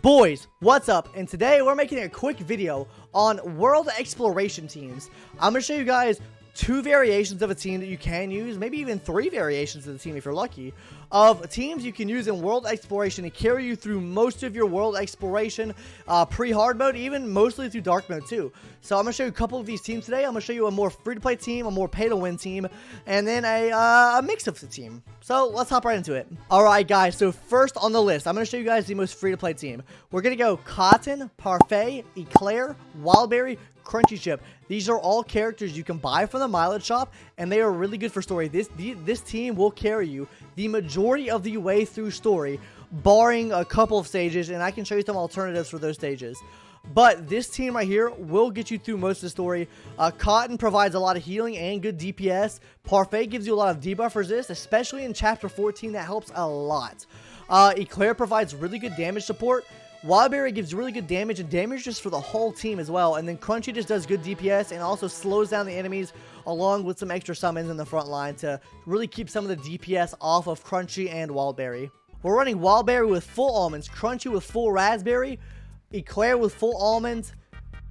Boys, what's up? And today we're making a quick video on world exploration teams. I'm going to show you guys two variations of a team that you can use, maybe even three variations of the team if you're lucky, of teams you can use in world exploration to carry you through most of your world exploration, pre-hard mode, even mostly through dark mode too. So I'm going to show you a couple of these teams today. I'm going to show you a more free-to-play team, a more pay-to-win team, and then a mix of the team. So let's hop right into it. Alright guys, so first on the list, I'm going to show you guys the most free-to-play team. We're going to go Cotton, Parfait, Eclair, Wildberry, Crunchy Chip. These are all characters you can buy from the mileage shop, and they are really good for story. This team will carry you the majority of the way through story, barring a couple of stages, and I can show you some alternatives for those stages. But this team right here will get you through most of the story. Cotton provides a lot of healing and good DPS. Parfait gives you a lot of debuff resist, especially in Chapter 14. That helps a lot. Eclair provides really good damage support. Wildberry gives really good damage and damage just for the whole team as well. And then Crunchy just does good DPS and also slows down the enemies along with some extra summons in the front line to really keep some of the DPS off of Crunchy and Wildberry. We're running Wildberry with full almonds, Crunchy with full raspberry, Eclair with full almonds,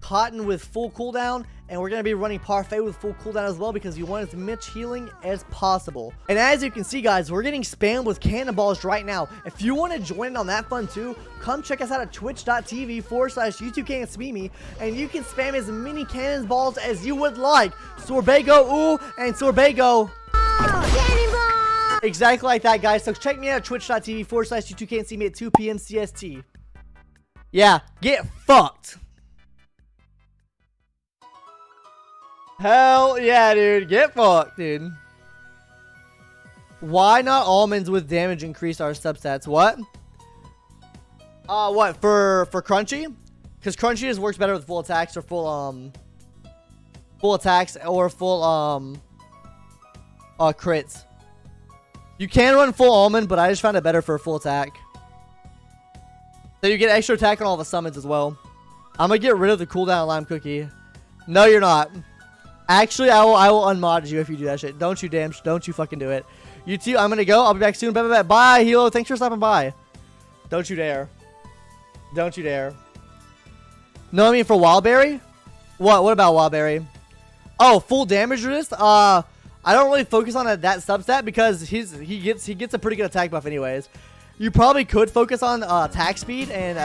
Cotton with full cooldown, and we're going to be running Parfait with full cooldown as well because you want as much healing as possible. And as you can see guys, we're getting spammed with cannonballs right now. If you want to join in on that fun too, come check us out at twitch.tv/YouTube-can't-see-me, and you can spam as many cannonballs as you would like. Sorbago, ooh, and Sorbago. Cannonball! Exactly like that guys, so check me out at twitch.tv/YouTube-can't-see-me at 2 p.m. CST. Yeah, get fucked. Hell yeah, dude. Get fucked, dude. Why not almonds with damage increase our substats? What? What? For Crunchy? Because Crunchy just works better with full attacks or full attacks or full, crits. You can run full almond, but I just found it better for a full attack. So you get extra attack on all the summons as well. I'm gonna get rid of the cooldown lime cookie. No, you're not. Actually, I will unmod you if you do that shit. Don't you don't you fucking do it. You two, I'm gonna go. I'll be back soon. Bye, bye, bye. Bye, Hilo. Thanks for stopping by. Don't you dare. Don't you dare. No, I mean for Wildberry? What about Wildberry? Oh, full damage resist? I don't really focus on that substat because he gets a pretty good attack buff anyways. You probably could focus on attack speed and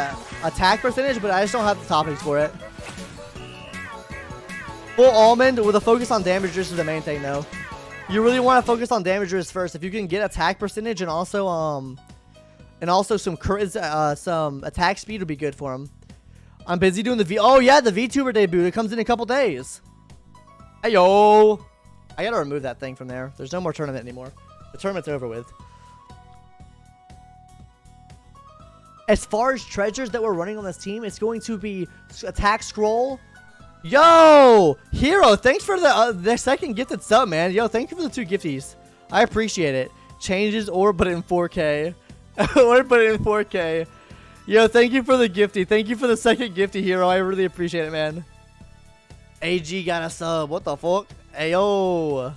attack percentage, but I just don't have the toppings for it. Full almond with a focus on damage resist is the main thing though. You really want to focus on damage resist first. If you can get attack percentage and also some some attack speed would be good for him. I'm busy doing the oh yeah, the VTuber debut. It comes in a couple days. Hey yo, I gotta remove that thing from there. There's no more tournament anymore. The tournament's over with. As far as treasures that we're running on this team, it's going to be attack scroll. Yo, Hero, thanks for the second gifted sub, man. Yo, thank you for the 2 gifties. I appreciate it. Changes or put it in 4K. Or put it in 4K. Yo, thank you for the gifty. Thank you for the second gifty, Hero. I really appreciate it, man. AG got a sub. What the fuck? Ayo.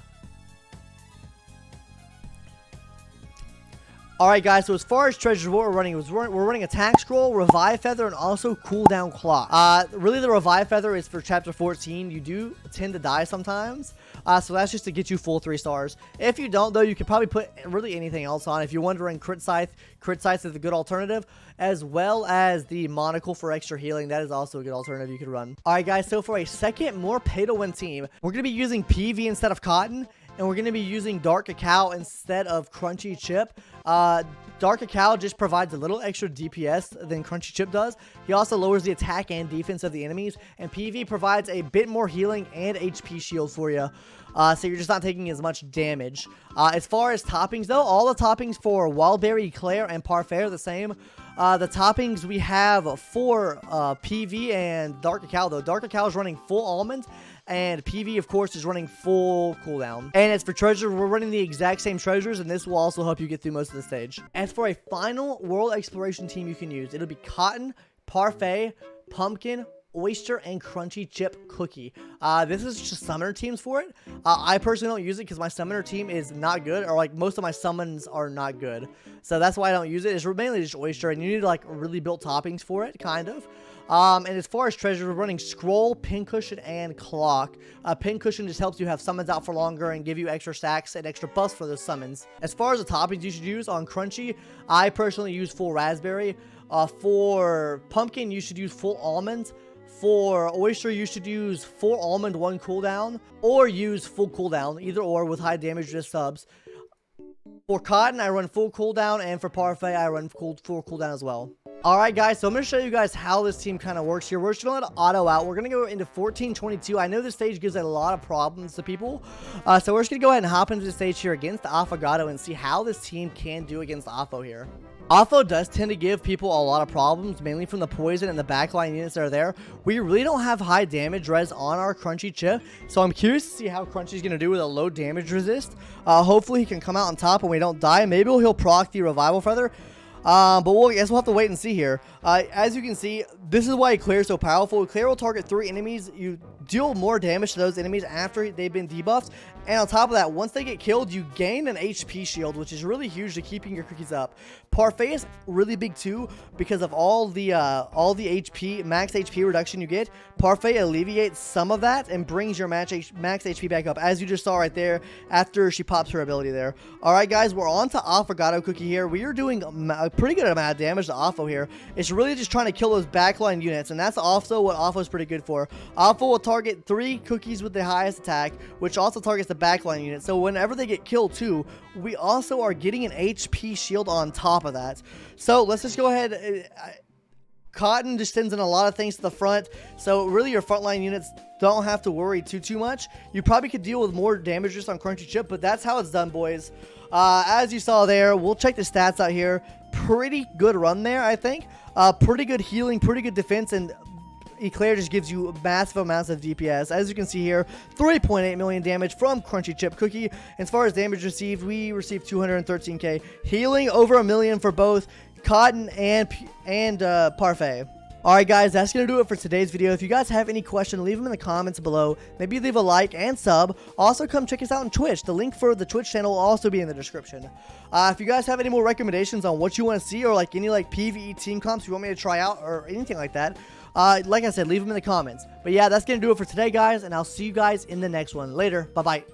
Alright guys, so as far as treasures, what we're running is we're running attack scroll, revive feather, and also cooldown clock. Really the revive feather is for chapter 14. You do tend to die sometimes. So that's just to get you full 3 stars. If you don't though, you could probably put really anything else on. If you're wondering, crit scythe is a good alternative, as well as the monocle for extra healing. That is also a good alternative you could run. Alright guys, so for a second more pay to win team, we're gonna be using PV instead of Cotton. And we're going to be using Dark Cacao instead of Crunchy Chip. Dark Cacao just provides a little extra DPS than Crunchy Chip does. He also lowers the attack and defense of the enemies. And PV provides a bit more healing and HP shield for you. So you're just not taking as much damage. As far as toppings though, all the toppings for Wildberry, Eclair, and Parfait are the same. The toppings we have for PV and Dark Cacao though. Dark Cacao is running full almond. And PV, of course, is running full cooldown. And as for treasure, we're running the exact same treasures, and this will also help you get through most of the stage. As for a final world exploration team you can use, it'll be Cotton, Parfait, Pumpkin, Oyster and Crunchy Chip Cookie. This is just summoner teams for it. I personally don't use it because my summoner team is not good, or like most of my summons are not good. So that's why I don't use it. It's mainly just Oyster, and you need like really built toppings for it, kind of. And as far as treasures, we're running Scroll, Pincushion, and Clock. Pincushion just helps you have summons out for longer and give you extra stacks and extra buffs for those summons. As far as the toppings you should use on Crunchy, I personally use full raspberry. For Pumpkin, you should use full almonds. For Oyster, you should use full almond 1 cooldown, or use full cooldown, either or, with high damage resist subs. For Cotton, I run full cooldown, and for Parfait, I run full cooldown as well. Alright guys, so I'm going to show you guys how this team kind of works here. We're just going to let it auto out. We're going to go into 1422. I know this stage gives a lot of problems to people. So we're just going to go ahead and hop into the stage here against the Affogato and see how this team can do against Affo here. Affo does tend to give people a lot of problems, mainly from the poison and the backline units that are there. We really don't have high damage res on our Crunchy Chip, so I'm curious to see how Crunchy's going to do with a low damage resist. Hopefully he can come out on top and we don't die. Maybe he'll proc the Revival Feather. But I guess we'll have to wait and see here. As you can see, this is why Eclair is so powerful. Eclair will target 3 enemies. You deal more damage to those enemies after they've been debuffed. And on top of that, once they get killed, you gain an HP shield, which is really huge to keeping your cookies up. Parfait is really big too because of all the HP, max HP reduction you get. Parfait alleviates some of that and brings your max HP back up, as you just saw right there after she pops her ability there. Alright guys, we're on to Affogato Cookie here. We are doing a pretty good amount of damage to Affo here. It's really just trying to kill those backline units, and that's also what Affo is pretty good for. Affo will target 3 cookies with the highest attack, which also targets the backline unit. So whenever they get killed too, we also are getting an HP shield on top of that. So let's just go ahead. Cotton just sends in a lot of things to the front, so really your frontline units don't have to worry too much. You probably could deal with more damage just on Crunchy Chip, but that's how it's done, boys. As you saw there, we'll check the stats out here. Pretty good run there, I think. Pretty good healing, pretty good defense, and Eclair just gives you massive amounts of DPS. As you can see here, 3.8 million damage from Crunchy Chip Cookie. As far as damage received, we received 213k. Healing over 1 million for both Cotton and Parfait. Alright guys, that's going to do it for today's video. If you guys have any questions, leave them in the comments below. Maybe leave a like and sub. Also come check us out on Twitch. The link for the Twitch channel will also be in the description. If you guys have any more recommendations on what you want to see, or like any like PvE team comps you want me to try out, or anything like that, like I said, leave them in the comments. But yeah, that's going to do it for today guys, and I'll see you guys in the next one. Later. Bye bye.